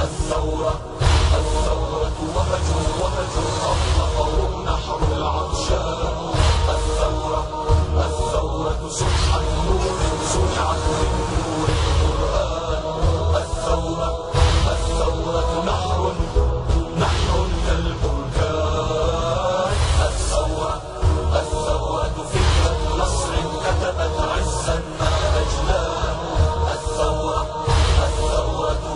الثورة وهج أطلقه نحر العطشان. الثورة سبحة نور سمعت من نور القرآن. الثورة نحر كالبركان. الثورة فكرة نصر كتبت عزا ما أجلان. الثورة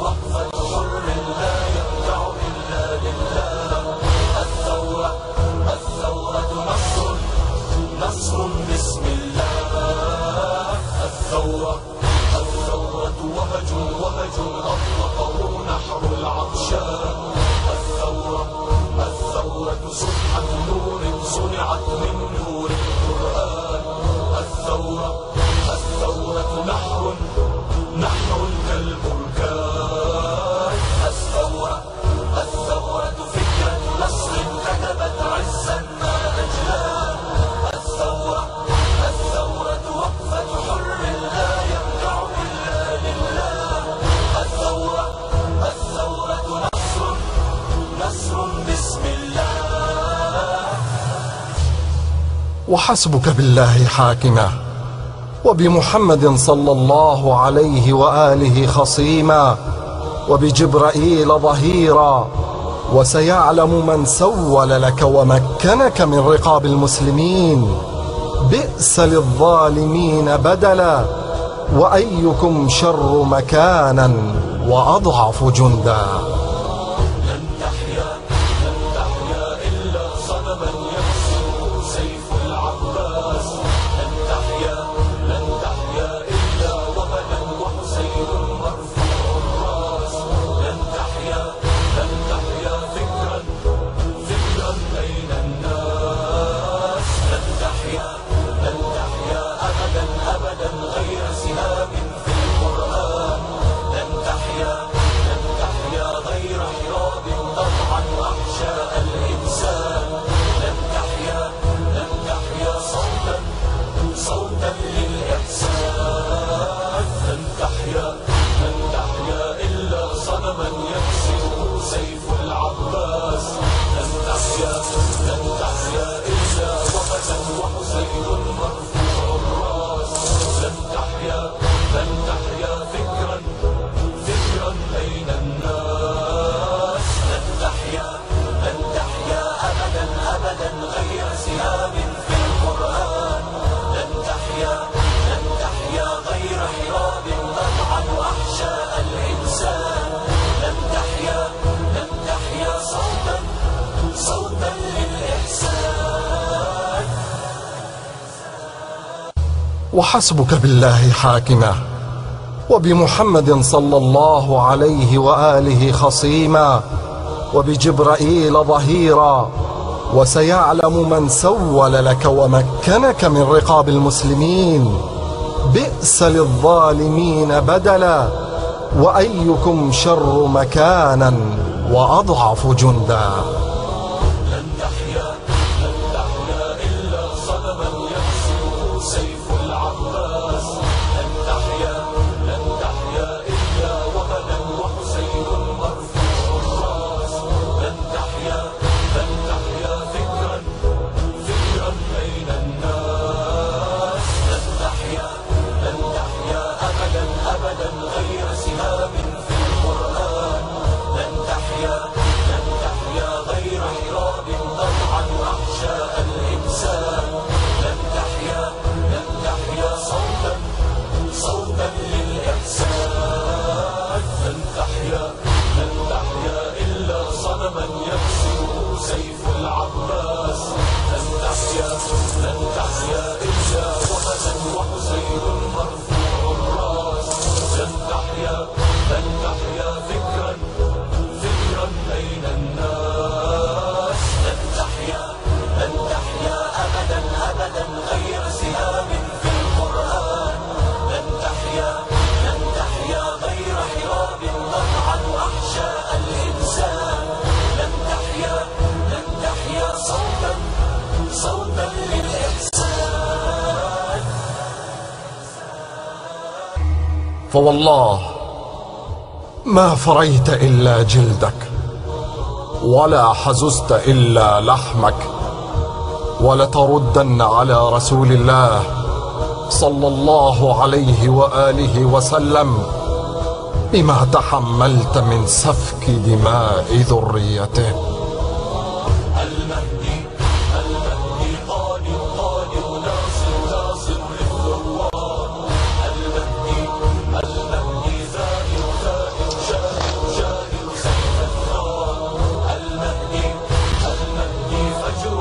وقفة حر لا يرجع إلا لله. الثورة نصر بسم الله. الثورة وهج أطلقه نحر العطشان. الثورة سبحة نور صنعت من نور القرآن. الثورة نحر كالبركان. الثورة فكرة نصر كتبت عزا ما أجلان. الثورة وقفة حر لا يرجع إلا لله. الثورة نصر بسم الله. وحسبك بالله حاكما، وبمحمد صلى الله عليه وآله خصيما، وبجبرائيل ظهيرا، وسيعلم من سول لك ومكنك من رقاب المسلمين. بئس للظالمين بدلا، وأيكم شر مكانا وأضعف جندا. لن تحيا إلا صنما يكسر سيف العباس. لن تحيا إلا وهنا وحسين مرفوع الراس. لن تحيا فكرا بين الناس. لن تحيا أبدا غير سهام في القرآن. لن تحيا غير حراب تطعن أحشاء الإنسان. لن تحيا صوتا للإحسان. لن تحيا إلا صنما يكسر سيف العباس. لن تحيا إلا وهنا وحسين مرفوع الراس. لن تحيا فكرا بين الناس. لن تحيا أبدا غير سهام في القرآن. لن تحيا غير حراب تطعن أحشاء الإنسان. لن تحيا صوتا للإحسان. وحسبك بالله حاكما، وبمحمد صلى الله عليه وآله خصيما، وبجبرائيل ظهيرا، وسيعلم من سول لك ومكنك من رقاب المسلمين. بئس للظالمين بدلا، وأيكم شر مكانا وأضعف جندا. لن تحيا إلا صنما يكسر سيف العباس. لن تحيا إلا وهنا وحسين مرفوع الراس. لن تحيا فكرا بين الناس. لن تحيا أبدا غير سهام في القرآن. لن تحيا غير حراب تطعن أحشاء الإنسان. لن تحيا صوتا للإحسان. لن تحيا إلا صنما يكسر سيف العباس. لن تحيا إلا وهنا وحسين مرفوع الراس. لن تحيا فكرا بين الناس. لن تحيا أبدا غير سهام في القرآن. لن تحيا غير حراب تطعن أحشاء الإنسان. لن تحيا صوتا للإحسان. فوالله ما فريت إلا جلدك، ولا حززت إلا لحمك، ولتردن على رسول الله صلى الله عليه وآله وسلم بما تحملت من سفك دماء ذريته. المهدي المهدي قادم قادم ناصر ناصر للثوار. المهدي المهدي ثائر ثائر شاهر شاهر سيف الثار. المهدي المهدي فجر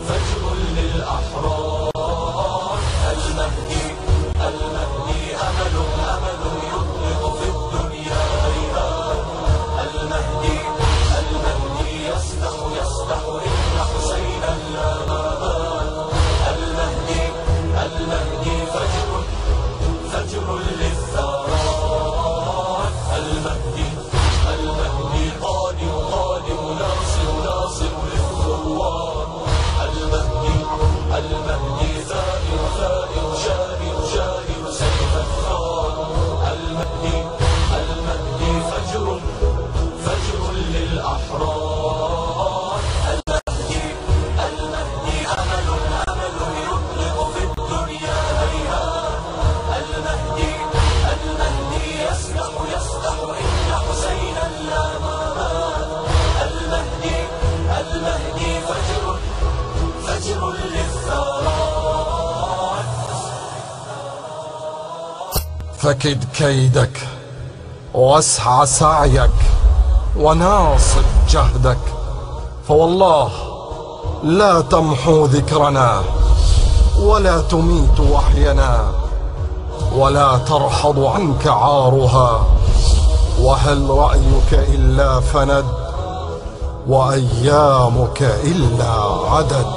فجر للأحرار. المهدي المهدي أمل أمل يطلق في الدنيا ريان. المهدي المهدي يصدح يصدح إن حسينا لا مامان. المهدي المهدي فجر فجر للثارات. المهدي المهدي قادم قادم ناصر ناصر للثوار. المهدي المهدي ثائر ثائر شاهر شاهر سيف الثار. المهدي المهدي فجر فجر للأحرار. المهدي المهدي أمل أمل يطلق في الدنيا ريان. المهدي المهدي يصدح يصدح إن حسينا لا مامان. المهدي المهدي فجر فجر للثارات. فكد كيدك واسعى سعيك وناصب جهدك، فوالله لا تمحو ذكرنا ولا تميت وحينا، ولا ترحض عنك عارها. وهل رأيك إلا فند، وأيامك إلا عدد.